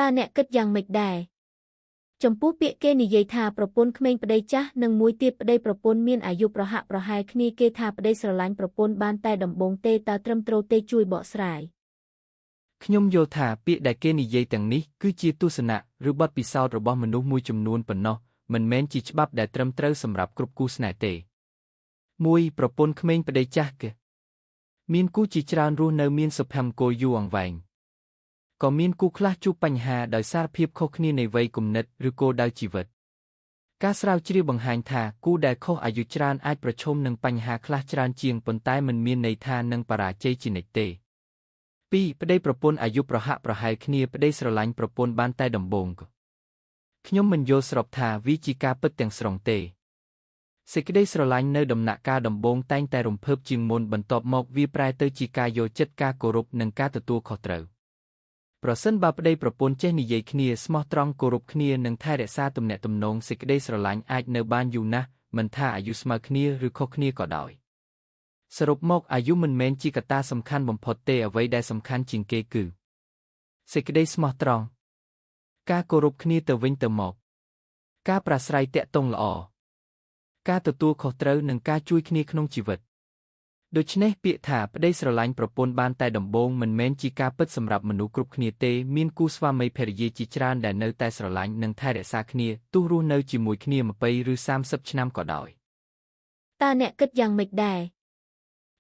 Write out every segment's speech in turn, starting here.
าแนะกึดยังไม่ได้จมปูเปียเกนิยธาประปนเขมงประเดจ้ะนังมวยเตียประเดประปนเมียนอายุประหะประหายคณีเกธาประเดสลันประปนบานแต่ดำบงเตตาตรมโตรเตจุยเบาะสายខ្ញុំយល់ថាពាក្យដែលគេនិយាយទាំងនេះគឺជាទស្សនៈឬបទពិសោធន៍របស់មនុស្សមួយចំនួនប៉ុណ្ណោះមិនមែនជាច្បាប់ដែលត្រឹមត្រូវសម្រាប់គ្រប់គូស្នេហ៍ទេ1ប្រពន្ធក្មេងប្តីចាស់គេមានគូជាច្រើនរស់នៅមានសុភមង្គលយូរអង្វែងក៏មានគូខ្លះជួបបញ្ហាដោយសារភាពខុសគ្នានៃវ័យគំនិតឬគោលដៅជីវិតការស្រាវជ្រាវបង្ហាញថាគូដែលខុសអាយុច្រើនអាចប្រឈមនឹងបញ្ហាខ្លះច្រើនជាងប៉ុន្តែមិនមានន័យថានឹងបរាជ័យជានិច្ចទេ2ប្តីប្រពន្ធអាយុប្រហាក់ប្រហែលគ្នាប្តីស្រឡាញ់ប្រពន្ធបានតែដំបូងខ្ញុំមិនយល់ស្របថាវាជាការពិតទាំងស្រុងទេសេចក្តីស្រឡាញ់នៅដំណាក់កាលដំបូងតែងតែរំភើបជាងមុនបន្ទាប់មកវាប្រែទៅជាការយល់ចិត្តការគោរពនិងការទទួលខុសត្រូវប្រសិនបើប្តីប្រពន្ធចេះនិយាយគ្នាស្មោះត្រង់គោរពគ្នានិងថែរក្សាទំនាក់ទំនងសេចក្តីស្រឡាញ់អាចនៅបានយូរណាស់មិនថាអាយុស្មើគ្នាឬខុសគ្នាក៏ដោយសរុបមកអាយុមិនមែនជាកត្តាសំខាន់បំផុតទេអ្វីដែលសំខាន់ជាងគេគឺសេចក្តីស្មោះត្រង់ការគោរពគ្នាទៅវិញទៅមកការប្រាស្រ័យទាក់ទងល្អការទទួលខុសត្រូវនិងការជួយគ្នាក្នុងជីវិតដូច្នេះពាក្យថាប្តីស្រឡាញ់ប្រពន្ធបានតែដំបូងមិនមែនជាការពិតសម្រាប់មនុស្សគ្រប់គ្នាទេមានគូស្វាមីភរិយាជាច្រើនដែលនៅតែស្រឡាញ់និងថែរក្សាគ្នាទោះរស់នៅជាមួយគ្នា20ឬ30ឆ្នាំក៏ដោយតើអ្នកគិតយ៉ាងម៉េចដែរ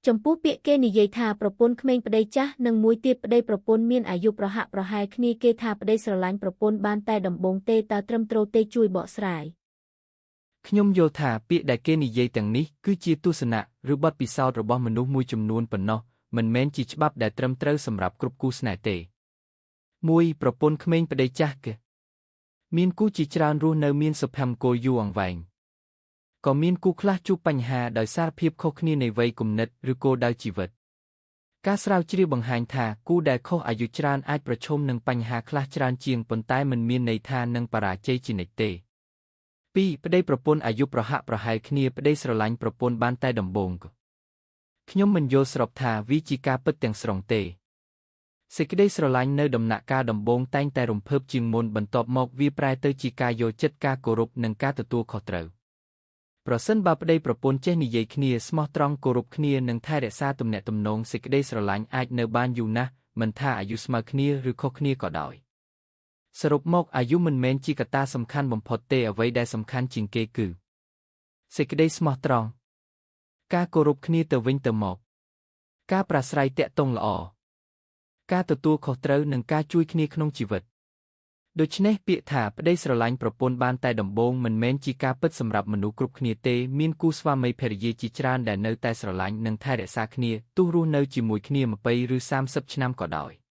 ចំពោះពាក្យគេនិយាយថាប្រពន្ធក្មេងប្តីចាស់និងមួយទៀតប្តីប្រពន្ធមានអាយុប្រហាក់ប្រហែលគ្នាគេថាប្តីស្រឡាញ់ប្រពន្ធបានតែដំបូងទេតើត្រឹមត្រូវទេជួយបកស្រាយខ្ញុំយល់ថាពាក្យដែលគេនិយាយទាំងនេះគឺជាទស្សនៈឬបទពិសោធន៍របស់មនុស្សមួយចំនួនប៉ុណ្ណោះមិនមែនជាច្បាប់ដែលត្រឹមត្រូវសម្រាប់គ្រប់គូស្នេហ៍ទេ1ប្រពន្ធក្មេងប្តីចាស់គេមានគូជាច្រើនរស់នៅមានសុភមង្គលយូរអង្វែងក៏មានគូខ្លះជួបបញ្ហាដោយសារភាពខុសគ្នានៃវ័យគំនិតឬគោលដៅជីវិតការស្រាវជ្រាវបង្ហាញថាគូដែលខុសអាយុច្រើនអាចប្រឈមនឹងបញ្ហាខ្លះច្រើនជាងប៉ុន្តែមិនមានន័យថានឹងបរាជ័យជានិច្ចទេ2ប្តីប្រពន្ធអាយុប្រហាក់ប្រហែលគ្នាប្តីស្រឡាញ់ប្រពន្ធបានតែដំបូងខ្ញុំមិនយល់ស្របថាវាជាការពិតទាំងស្រុងទេសេចក្តីស្រឡាញ់នៅដំណាក់កាលដំបូងតែងតែរំភើបជាងមុនបន្ទាប់មកវាប្រែទៅជាការយល់ចិត្តការគោរពនិងការទទួលខុសត្រូវប្រសិនបើប្តីប្រពន្ធចេះនិយាយគ្នាស្មោះត្រង់គោរពគ្នានិងថែរក្សាទំនាក់ទំនងសេចក្តីស្រឡាញ់អាចនៅបានយូរណាស់មិនថាអាយុស្មើគ្នាឬខុសគ្នាក៏ដោយសរុបមកអាយុមិនមែនជាកត្តាសំខាន់បំផុតទេអ្វីដែលសំខាន់ជាងគេគឺសេចក្តីស្មោះត្រង់ការគោរពគ្នាទៅវិញទៅមកការប្រាស្រ័យទាក់ទងល្អការទទួលខុសត្រូវនិងការជួយគ្នាក្នុងជីវិតដូច្នេះពាក្យថាប្តីស្រឡាញ់ប្រពន្ធបានតែដំបូងមិនមែនជាការពិតសម្រាប់មនុស្សគ្រប់គ្នាទេមានគូស្វាមីភរិយាជាច្រើនដែលនៅតែស្រឡាញ់និងថែរក្សាគ្នាទោះរស់នៅជាមួយគ្នា20ឬ30ឆ្នាំក៏ដោយ